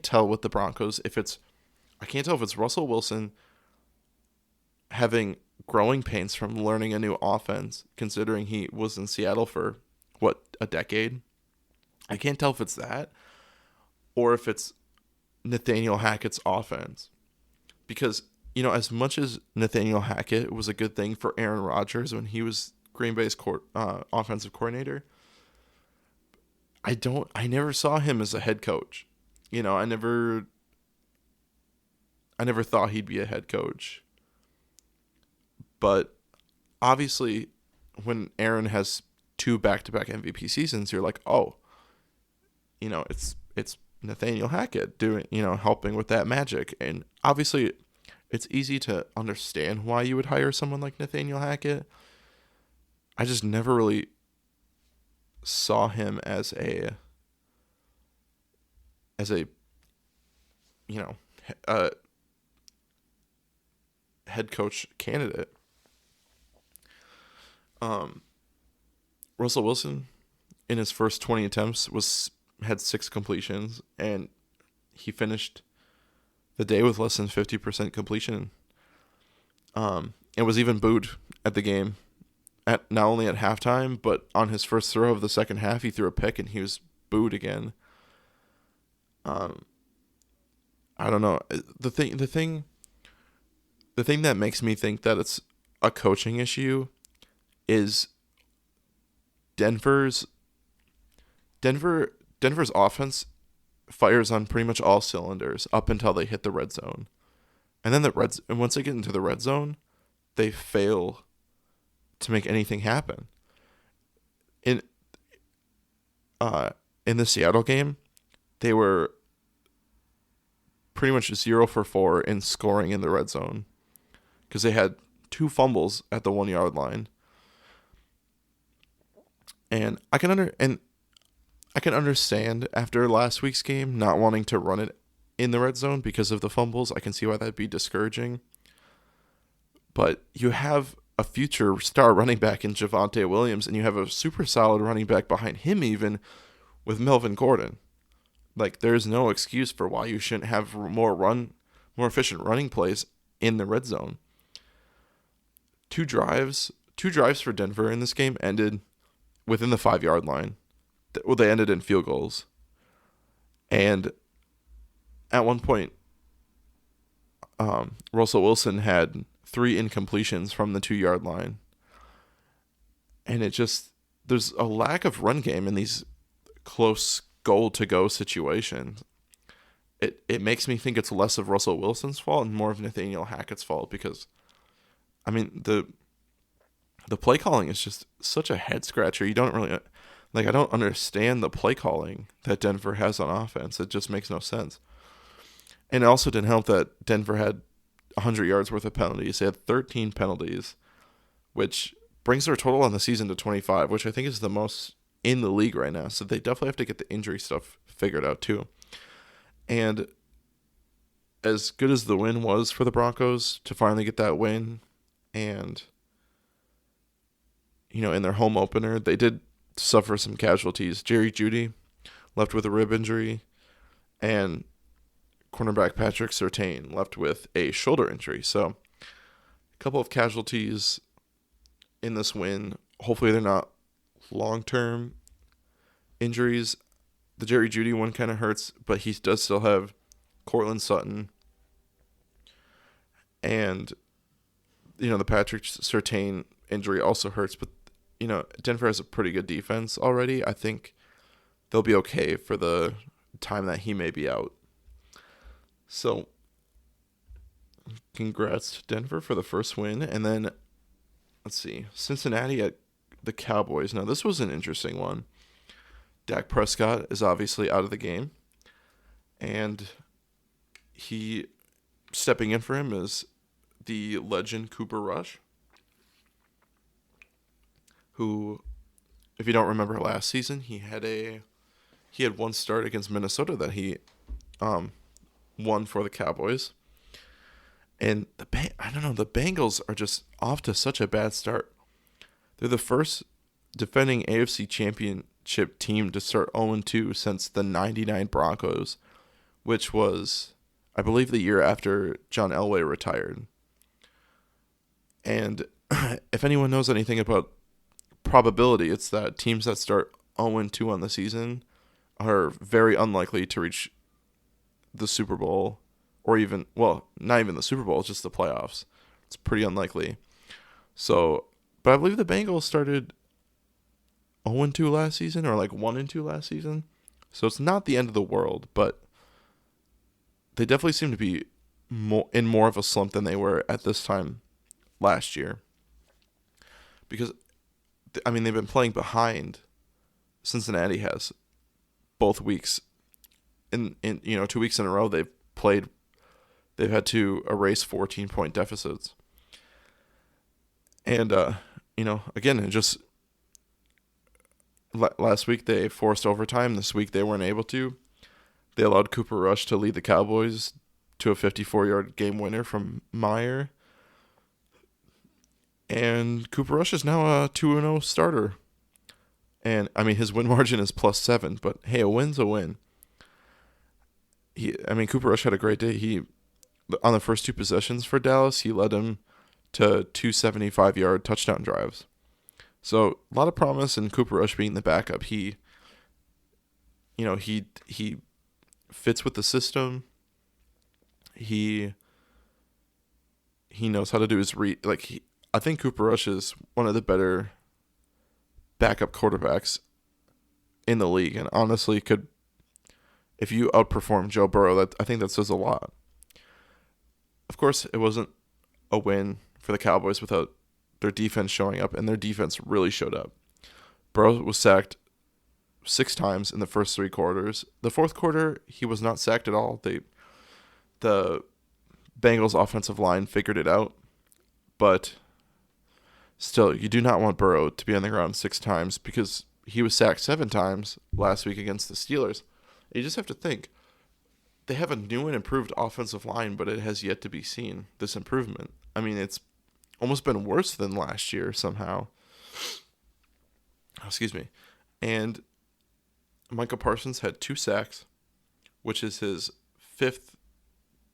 S1: tell with the Broncos I can't tell if it's Russell Wilson having growing pains from learning a new offense, considering he was in Seattle for a decade. I can't tell if it's that or if it's Nathaniel Hackett's offense. Because, as much as Nathaniel Hackett was a good thing for Aaron Rodgers when he was Green Bay's offensive coordinator, I never saw him as a head coach. I never thought he'd be a head coach. But obviously, when Aaron has 2 back-to-back MVP seasons, you're like, oh, it's Nathaniel Hackett doing, helping with that magic. And obviously, it's easy to understand why you would hire someone like Nathaniel Hackett. I just never really saw him as a head coach candidate. Russell Wilson, in his first 20 attempts, had 6 completions, and he finished the day with less than 50% completion. And was even booed at the game, not only at halftime, but on his first throw of the second half, he threw a pick and he was booed again. I don't know. The thing that makes me think that it's a coaching issue is Denver's offense fires on pretty much all cylinders up until they hit the red zone. And then once they get into the red zone, they fail to make anything happen. In the Seattle game, they were pretty much 0 for 4 in scoring in the red zone because they had 2 fumbles at the 1 yard line. And I can understand after last week's game not wanting to run it in the red zone because of the fumbles. I can see why that'd be discouraging. But you have a future star running back in Javonte Williams, and you have a super solid running back behind him even with Melvin Gordon. Like, there's no excuse for why you shouldn't have more efficient running plays in the red zone. Two drives for Denver in this game ended within the 5 yard line. Well, they ended in field goals. And at one point, Russell Wilson had 3 incompletions from the 2 yard line. And there's a lack of run game in these close goal to go situations. It makes me think it's less of Russell Wilson's fault and more of Nathaniel Hackett's fault because, I mean, the play calling is just such a head scratcher. You don't really, I don't understand the play calling that Denver has on offense. It just makes no sense. And it also didn't help that Denver had 100 yards worth of penalties. They had 13 penalties, which brings their total on the season to 25, which I think is the most in the league right now. So they definitely have to get the injury stuff figured out too. And as good as the win was for the Broncos to finally get that win, and in their home opener, they did suffer some casualties. Jerry Jeudy left with a rib injury, and cornerback Patrick Surtain left with a shoulder injury. So a couple of casualties in this win. Hopefully they're not long-term injuries. The Jerry Jeudy one kind of hurts, but he does still have Cortland Sutton. And, the Patrick Surtain injury also hurts. But, Denver has a pretty good defense already. I think they'll be okay for the time that he may be out. So, congrats to Denver for the first win. And then, let's see, Cincinnati at the Cowboys. Now, this was an interesting one. Dak Prescott is obviously out of the game. And stepping in for him is the legend Cooper Rush, who, if you don't remember last season, he had one start against Minnesota that he won for the Cowboys. And the Bengals are just off to such a bad start. They're the first defending AFC championship team to start 0-2 since the 99 Broncos, which was, I believe, the year after John Elway retired. And if anyone knows anything about probability, it's that teams that start 0-2 on the season are very unlikely to reach the Super Bowl, or even, not even the Super Bowl, it's just the playoffs. It's pretty unlikely. So, but I believe the Bengals started 0-2 last season, or like 1-2 last season. So it's not the end of the world, but they definitely seem to be in more of a slump than they were at this time last year. Because, they've been playing behind. Cincinnati has both weeks. In 2 weeks in a row, they've had to erase 14-point deficits. And, again, just last week they forced overtime. This week they weren't able to. They allowed Cooper Rush to lead the Cowboys to a 54-yard game winner from Meyer. And Cooper Rush is now a 2-0 starter. And, his win margin is +7. But, hey, a win's a win. Cooper Rush had a great day. On the first two possessions for Dallas, he led them to 2 75-yard touchdown drives. So, a lot of promise in Cooper Rush being the backup. He fits with the system. He knows how to do his read. I think Cooper Rush is one of the better backup quarterbacks in the league, and honestly could, if you outperform Joe Burrow, I think that says a lot. Of course, it wasn't a win for the Cowboys without their defense showing up, and their defense really showed up. Burrow was sacked 6 times in the first 3 quarters. The fourth quarter, he was not sacked at all. The Bengals offensive line figured it out, but still, you do not want Burrow to be on the ground 6 times because he was sacked 7 times last week against the Steelers. You just have to think, they have a new and improved offensive line, but it has yet to be seen, this improvement. It's almost been worse than last year somehow. Excuse me. And Micah Parsons had 2 sacks, which is his 5th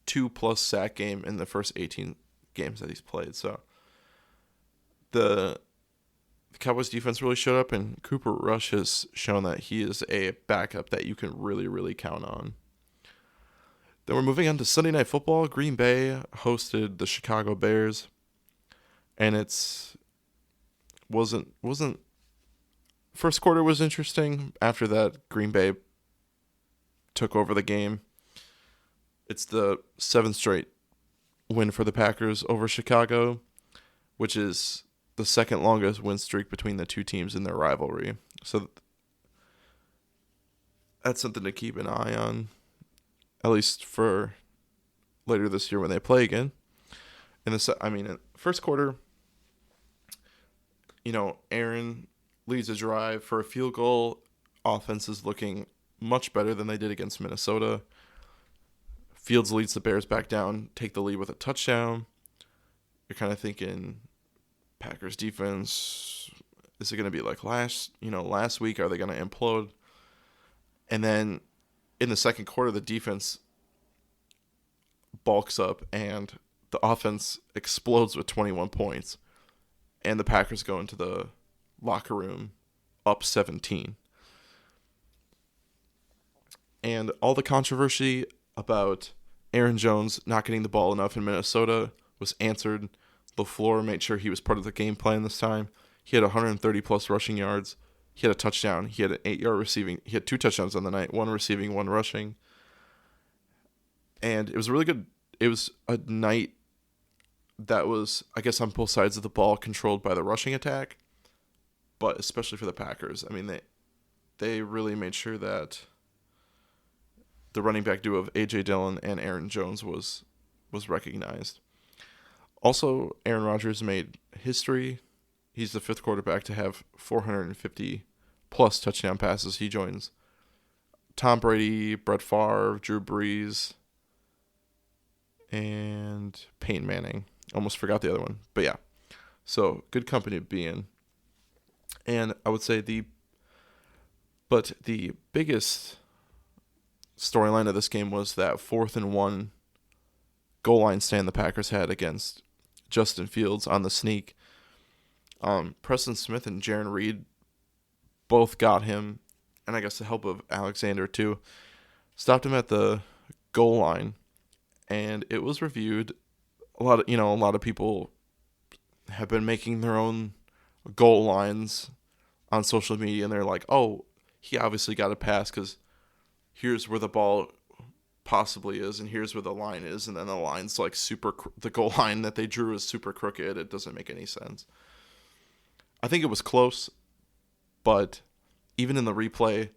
S1: 2+ sack game in the first 18 games that he's played. So the Cowboys defense really showed up, and Cooper Rush has shown that he is a backup that you can really, really count on. Then we're moving on to Sunday Night Football. Green Bay hosted the Chicago Bears, and wasn't first quarter was interesting. After that, Green Bay took over the game. It's the 7th straight win for the Packers over Chicago, which is the second longest win streak between the two teams in their rivalry. So that's something to keep an eye on, at least for later this year when they play again. In first quarter, Aaron leads a drive for a field goal. Offense is looking much better than they did against Minnesota. Fields leads the Bears back down, take the lead with a touchdown. You're kind of thinking, Packers defense, is it going to be like last week? Are they going to implode? And then in the second quarter, the defense bulks up and the offense explodes with 21 points. And the Packers go into the locker room up 17. And all the controversy about Aaron Jones not getting the ball enough in Minnesota was answered. LaFleur made sure he was part of the game plan this time. He had 130 plus rushing yards. He had a touchdown. He had an 8-yard receiving. He had 2 touchdowns on the night, 1 receiving, 1 rushing. And it was really good. It was a night that was, I guess, on both sides of the ball controlled by the rushing attack, but especially for the Packers. I mean, they really made sure that the running back duo of A.J. Dillon and Aaron Jones was recognized. Also, Aaron Rodgers made history. He's the 5th quarterback to have 450 plus touchdown passes. He joins Tom Brady, Brett Favre, Drew Brees, and Peyton Manning. Almost forgot the other one. But yeah, so good company to be in. And I would say the biggest storyline of this game was that 4th and 1 goal line stand the Packers had against Justin Fields on the sneak. Preston Smith and Jarran Reed both got him, and I guess the help of Alexander too, stopped him at the goal line, and it was reviewed. A lot of people have been making their own goal lines on social media, and they're like, "Oh, he obviously got a pass because here's where the ball possibly is, and here's where the line is, and then the line's like the goal line that they drew is super crooked. It doesn't make any sense." I think it was close, but even in the replay,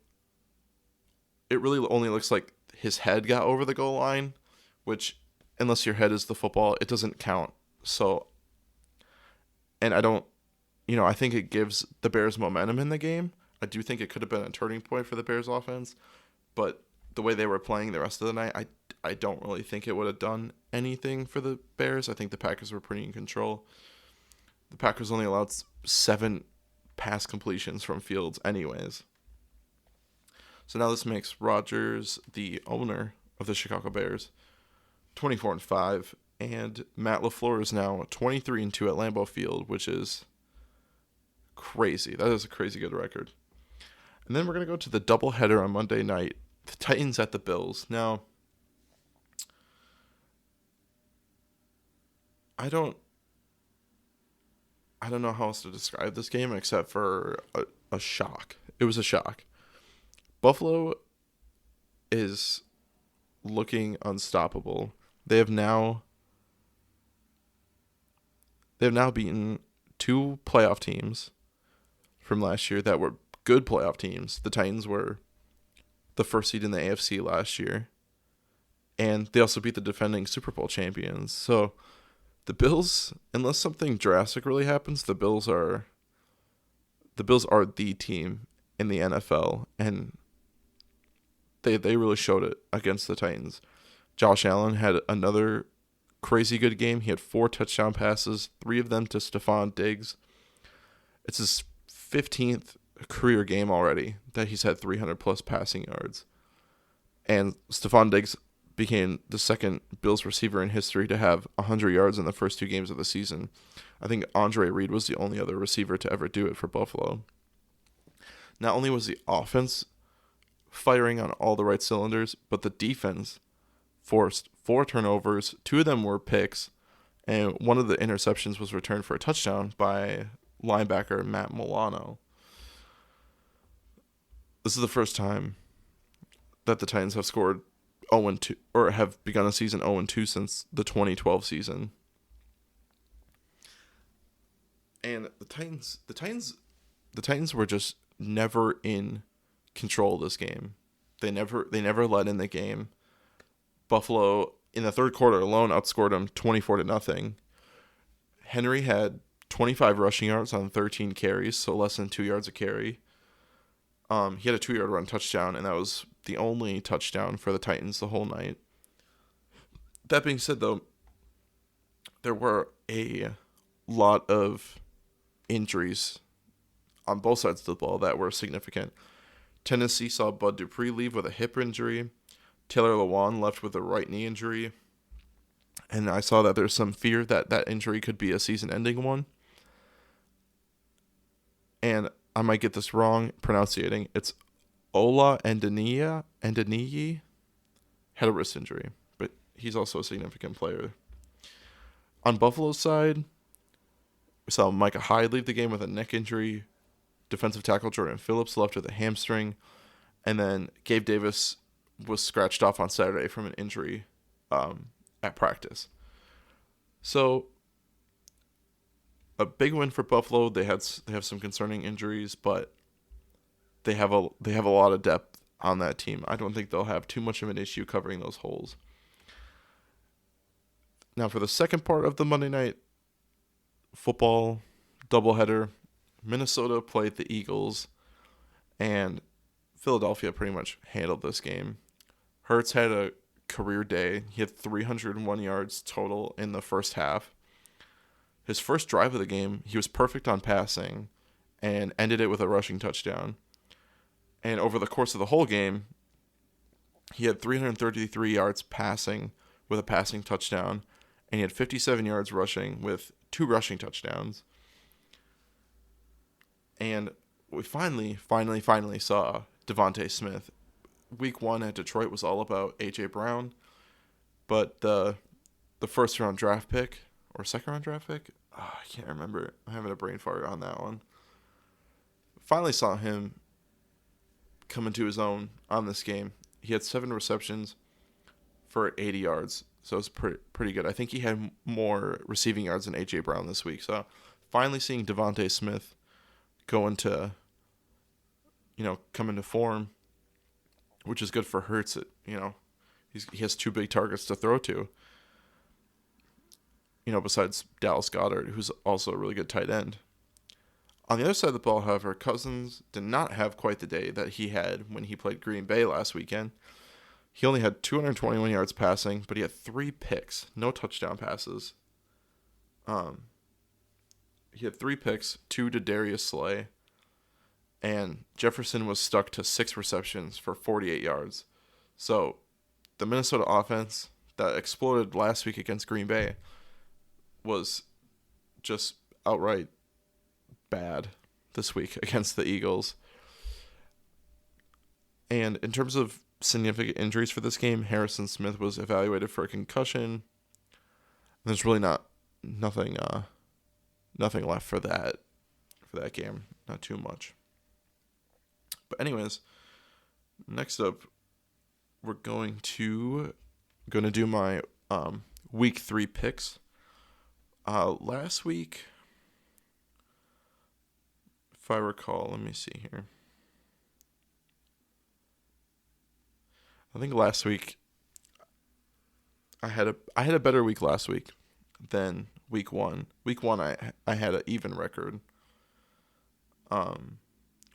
S1: it really only looks like his head got over the goal line, which, unless your head is the football, it doesn't count. So, and I think it gives the Bears momentum in the game. I do think it could have been a turning point for the Bears offense, but the way they were playing the rest of the night, I don't really think it would have done anything for the Bears. I think the Packers were pretty in control. The Packers only allowed 7 pass completions from Fields anyways. So now this makes Rodgers the owner of the Chicago Bears 24-5, and Matt LaFleur is now 23-2 at Lambeau Field, which is crazy. That is a crazy good record. And then we're going to go to the doubleheader on Monday night, the Titans at the Bills. Now, I don't know how else to describe this game except for a shock. It was a shock. Buffalo is looking unstoppable. They have now beaten 2 playoff teams from last year that were good playoff teams. The Titans were the 1st seed in the AFC last year, and they also beat the defending Super Bowl champions. So the Bills, unless something drastic really happens, the Bills are the team in the NFL, and they really showed it against the Titans. Josh Allen had another crazy good game. He had 4 touchdown passes, 3 of them to Stephon Diggs. It's his 15th career game already that he's had 300 plus passing yards. And Stephon Diggs became the 2nd Bills receiver in history to have 100 yards in the first 2 games of the season. I think Andre Reed was the only other receiver to ever do it for Buffalo. Not only was the offense firing on all the right cylinders, but the defense forced 4 turnovers. 2 of them were picks, and one of the interceptions was returned for a touchdown by linebacker Matt Milano. This is the first time that the Titans have scored 0-2 or have begun a season 0-2 since the 2012 season. And the Titans were just never in control of this game. They never led in the game. Buffalo in the 3rd quarter alone outscored them 24-0. Henry had 25 rushing yards on 13 carries, so less than 2 yards a carry. He had a 2-yard run touchdown, and that was the only touchdown for the Titans the whole night. That being said, though, there were a lot of injuries on both sides of the ball that were significant. Tennessee saw Bud Dupree leave with a hip injury. Taylor Lewan left with a right knee injury. And I saw that there's some fear that that injury could be a season-ending one. And I might get this wrong pronunciating. It's Ola Endeniyi had a wrist injury, but he's also a significant player. On Buffalo's side, we saw Micah Hyde leave the game with a neck injury. Defensive tackle Jordan Phillips left with a hamstring. And then Gabe Davis was scratched off on Saturday from an injury at practice. So a big win for Buffalo. They have some concerning injuries, but they have a lot of depth on that team. I don't think they'll have too much of an issue covering those holes. Now for the second part of the Monday Night Football doubleheader, Minnesota played the Eagles, and Philadelphia pretty much handled this game. Hurts had a career day. He had 301 yards total in the first half. His first drive of the game, he was perfect on passing and ended it with a rushing touchdown. And over the course of the whole game, he had 333 yards passing with a passing touchdown, and he had 57 yards rushing with 2 rushing touchdowns. And we finally saw Devontae Smith. Week 1 at Detroit was all about A.J. Brown, but the first round draft pick, or second round draft pick? I can't remember. I'm having a brain fart on that one. Finally saw him come into his own on this game. He had 7 receptions for 80 yards, so it's pretty good. I think he had more receiving yards than A.J. Brown this week. So finally seeing Devontae Smith go into, come into form, which is good for Hurts. He has 2 big targets to throw to. Besides Dallas Goedert, who's also a really good tight end. On the other side of the ball, however, Cousins did not have quite the day that he had when he played Green Bay last weekend. He only had 221 yards passing, but he had 3 picks, no touchdown passes. He had 3 picks, 2 to Darius Slay, and Jefferson was stuck to 6 receptions for 48 yards. So the Minnesota offense that exploded last week against Green Bay was just outright bad this week against the Eagles. And in terms of significant injuries for this game, Harrison Smith was evaluated for a concussion. There's really nothing left for that game. Not too much. But anyways, next up, we're going to do my week 3 picks. Last week, if I recall, let me see here. I think last week I had a better week last week than week 1. Week 1 I had an even record. Well,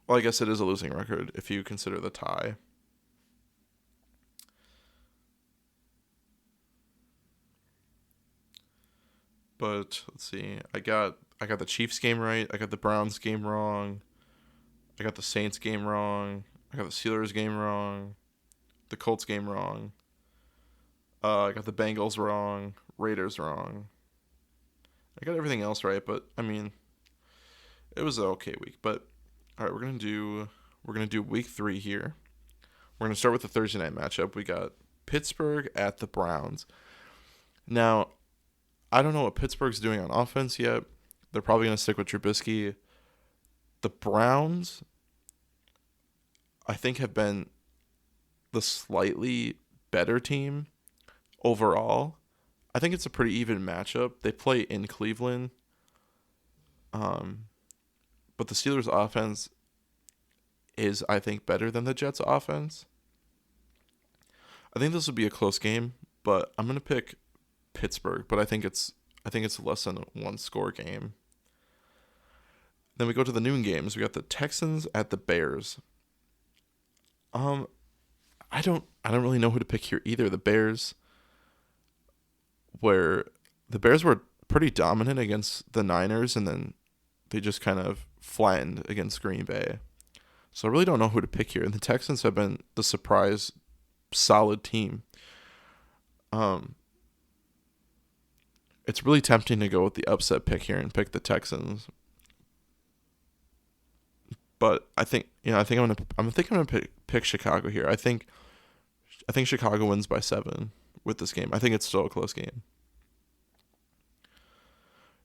S1: I guess it is a losing record if you consider the tie. But let's see. I got the Chiefs game right. I got the Browns game wrong. I got the Saints game wrong. I got the Steelers game wrong. The Colts game wrong. I got the Bengals wrong. Raiders wrong. I got everything else right, but I mean, it was an okay week. But all right, we're gonna do week 3 here. We're gonna start with the Thursday night matchup. We got Pittsburgh at the Browns. Now, I don't know what Pittsburgh's doing on offense yet. They're probably gonna stick with Trubisky. The Browns, I think, have been the slightly better team overall. I think it's a pretty even matchup. They play in Cleveland. But the Steelers' offense is, I think, better than the Jets' offense. I think this will be a close game, but I'm gonna pick Pittsburgh. But I think it's less than a 1-score game. Then we go to the noon games. We got the Texans at the Bears. I don't really know who to pick here either. The Bears were pretty dominant against the Niners, and then they just kind of flattened against Green Bay. So I really don't know who to pick here. And the Texans have been the surprise solid team. It's really tempting to go with the upset pick here and pick the Texans. But I think I'm gonna pick Chicago here. I think Chicago wins by 7 with this game. I think it's still a close game.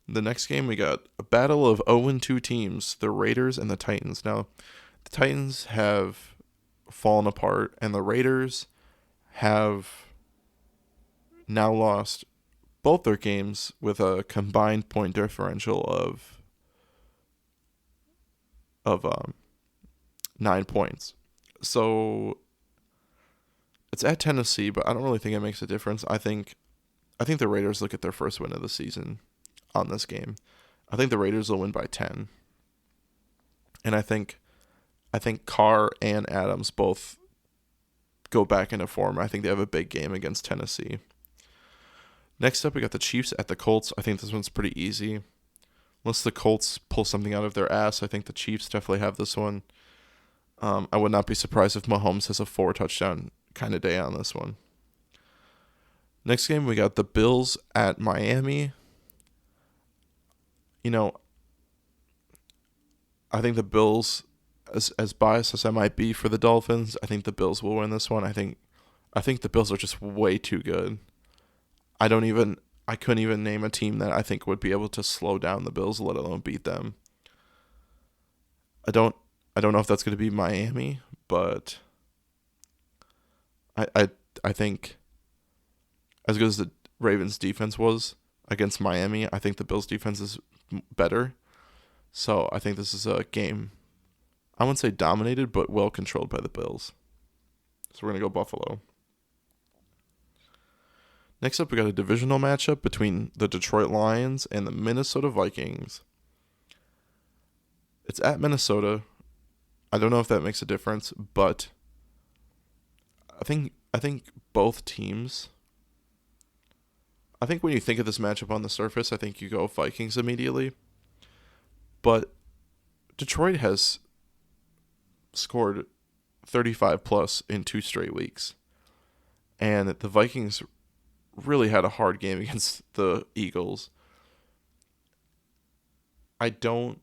S1: The next game, we got a battle of 0-2 teams, the Raiders and the Titans. Now, the Titans have fallen apart, and the Raiders have now lost both their games with a combined point differential of 9 points. So it's at Tennessee, but I don't really think it makes a difference. I think the Raiders look at their first win of the season on this game. I think the Raiders will win by 10. And I think Carr and Adams both go back into form. I think they have a big game against Tennessee. Next up, we got the Chiefs at the Colts. I think this one's pretty easy. Unless the Colts pull something out of their ass, I think the Chiefs definitely have this one. I would not be surprised if Mahomes has a 4-touchdown kind of day on this one. Next game, we got the Bills at Miami. I think the Bills, as biased as I might be for the Dolphins, I think the Bills will win this one. I think the Bills are just way too good. I couldn't even name a team that I think would be able to slow down the Bills, let alone beat them. I don't know if that's going to be Miami, but I think as good as the Ravens defense was against Miami, I think the Bills defense is better. So I think this is a game, I wouldn't say dominated, but well controlled by the Bills. So we're going to go Buffalo. Next up, we got a divisional matchup between the Detroit Lions and the Minnesota Vikings. It's at Minnesota. I don't know if that makes a difference, but I think both teams. I think when you think of this matchup on the surface, I think you go Vikings immediately. But Detroit has scored 35 plus in 2 straight weeks. And the Vikings really had a hard game against the Eagles. I don't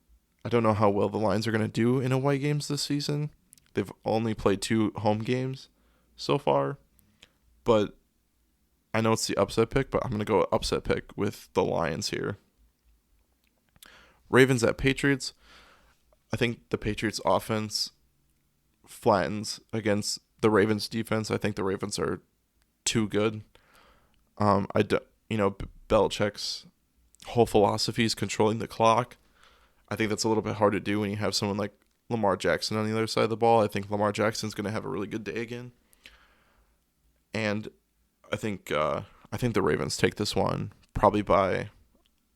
S1: know how well the Lions are going to do in away games this season. They've only played 2 home games so far. But I know it's the upset pick, but I'm going to go upset pick with the Lions here. Ravens at Patriots. I think the Patriots offense flattens against the Ravens defense. I think the Ravens are too good. Belichick's whole philosophy is controlling the clock. I think that's a little bit hard to do when you have someone like Lamar Jackson on the other side of the ball. I think Lamar Jackson's going to have a really good day again. And I think the Ravens take this one probably by,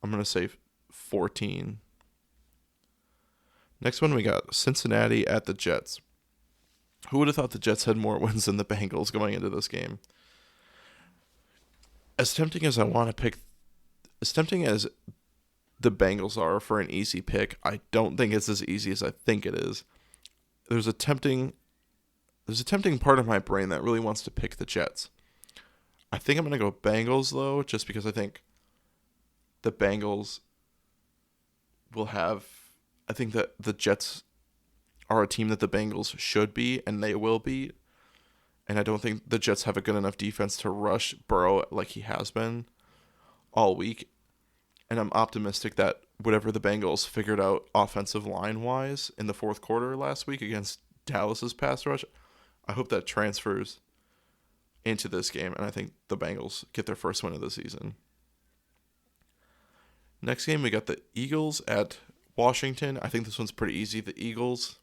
S1: I'm going to say 14. Next one, we got Cincinnati at the Jets. Who would have thought the Jets had more wins than the Bengals going into this game? As tempting as the Bengals are for an easy pick, I don't think it's as easy as I think it is. There's a tempting part of my brain that really wants to pick the Jets. I think I'm going to go Bengals, though, just because I think the Bengals will have... I think that the Jets are a team that the Bengals should be, and they will beat. And I don't think the Jets have a good enough defense to rush Burrow like he has been all week. And I'm optimistic that whatever the Bengals figured out offensive line-wise in the fourth quarter last week against Dallas's pass rush, I hope that transfers into this game. And I think the Bengals get their first win of the season. Next game, we got the Eagles at Washington. I think this one's pretty easy. The Eagles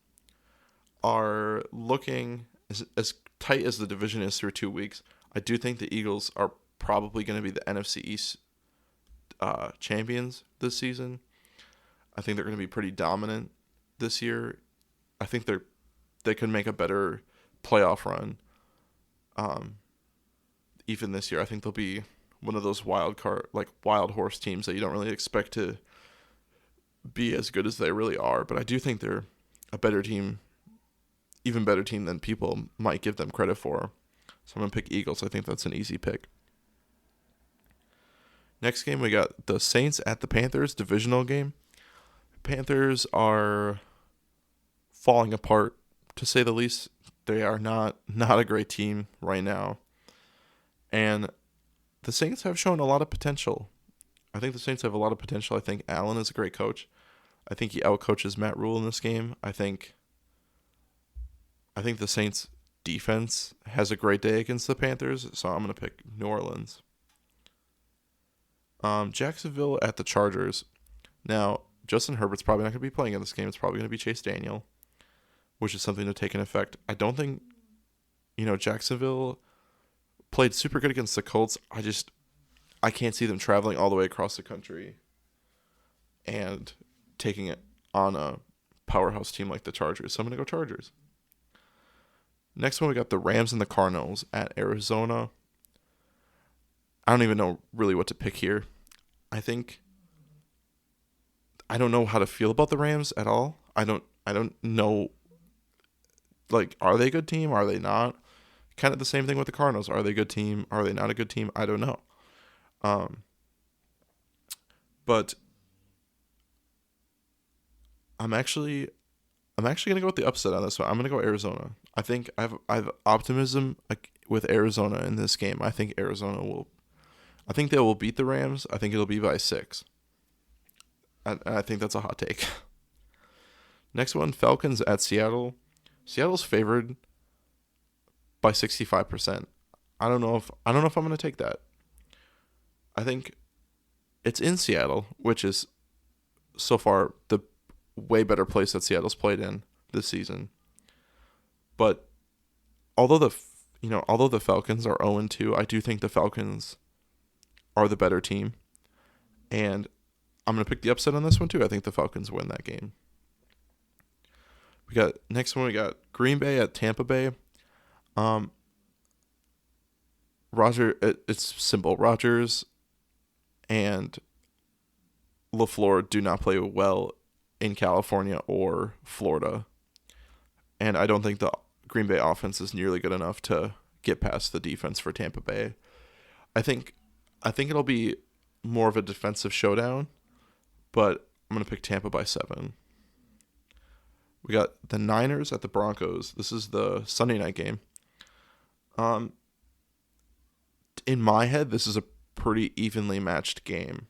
S1: are looking as tight as the division is through 2 weeks. I do think the Eagles are probably going to be the NFC East champions this season. I think they're going to be pretty dominant this year. I think they can make a better playoff run. Even this year, I think they'll be one of those wild horse teams that you don't really expect to be as good as they really are. But I do think they're a better team, even better team than people might give them credit for. So I'm going to pick Eagles. I think that's an easy pick. Next game, we got the Saints at the Panthers, divisional game. Panthers are falling apart, to say the least. They are not a great team right now. And the Saints have shown a lot of potential. I think the Saints have a lot of potential. I think Allen is a great coach. I think he outcoaches Matt Rhule in this game. I think the Saints defense has a great day against the Panthers, so I'm going to pick New Orleans. Jacksonville at the Chargers. Now, Justin Herbert's probably not going to be playing in this game. It's probably going to be Chase Daniel, which is something to take in effect. I don't think, Jacksonville played super good against the Colts. I can't see them traveling all the way across the country and taking it on a powerhouse team like the Chargers. So I'm going to go Chargers. Next one, we got the Rams and the Cardinals at Arizona. I don't even know really what to pick here. I don't know how to feel about the Rams at all. I don't know, are they a good team? Are they not? Kind of the same thing with the Cardinals. Are they a good team? Are they not a good team? I don't know. But I'm actually gonna go with the upset on this one. I'm gonna go Arizona. I think I have optimism with Arizona in this game. I think they will beat the Rams. I think it'll be by 6. And I think that's a hot take. Next one, Falcons at Seattle. Seattle's favored by 65%. I don't know if I'm going to take that. I think it's in Seattle, which is so far the way better place that Seattle's played in this season. But although the Falcons are 0-2, I do think the Falcons are the better team. And I'm going to pick the upset on this one too. I think the Falcons win that game. We got Green Bay at Tampa Bay. It's simple. Rodgers and LaFleur do not play well in California or Florida. And I don't think the Green Bay offense is nearly good enough to get past the defense for Tampa Bay. I think it'll be more of a defensive showdown, but I'm going to pick Tampa by 7. We got the Niners at the Broncos. This is the Sunday night game. In my head, this is a pretty evenly matched game.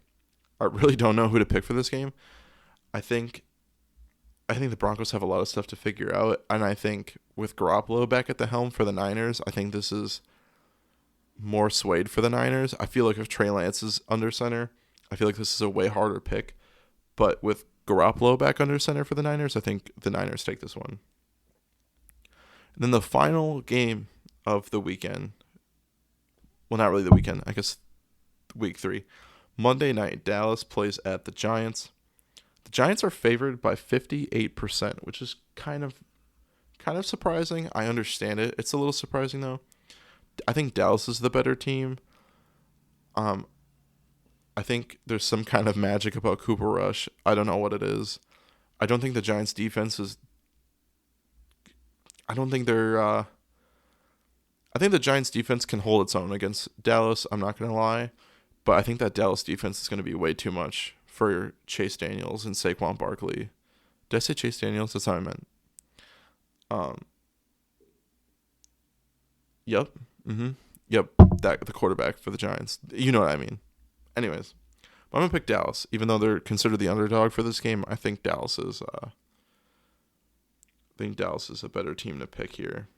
S1: I really don't know who to pick for this game. I think the Broncos have a lot of stuff to figure out, and I think with Garoppolo back at the helm for the Niners, I think this is more swayed for the Niners. I feel like if Trey Lance is under center, I feel like this is a way harder pick. But with Garoppolo back under center for the Niners, I think the Niners take this one. And then the final game of the weekend, well, not really the weekend, I guess week 3. Monday night, Dallas plays at the Giants. The Giants are favored by 58%, which is kind of surprising. I understand it. It's a little surprising, though. I think Dallas is the better team. I think there's some kind of magic about Cooper Rush. I don't know what it is. I don't think the Giants' defense is... I think the Giants' defense can hold its own against Dallas. I'm not going to lie. But I think that Dallas defense is going to be way too much for Chase Daniels and Saquon Barkley. Did I say Chase Daniels? That's how I meant. Yep. Yep. The quarterback for the Giants. You know what I mean. Anyways, I'm going to pick Dallas. Even though they're considered the underdog for this game, I think Dallas is a better team to pick here.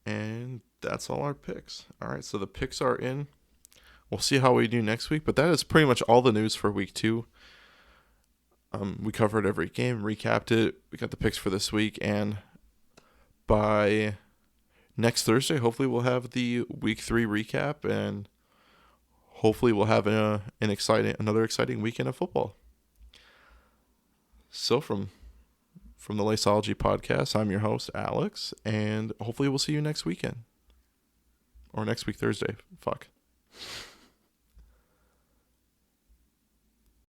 S1: And that's all our picks. All right, so the picks are in. We'll see how we do next week, but that is pretty much all the news for week 2. We covered every game, recapped it. We got the picks for this week, and by next Thursday, hopefully we'll have the week 3 recap, and hopefully we'll have another exciting weekend of football. So from the Laceology podcast, I'm your host, Alex, and hopefully we'll see you next weekend. Or next week, Thursday. Fuck.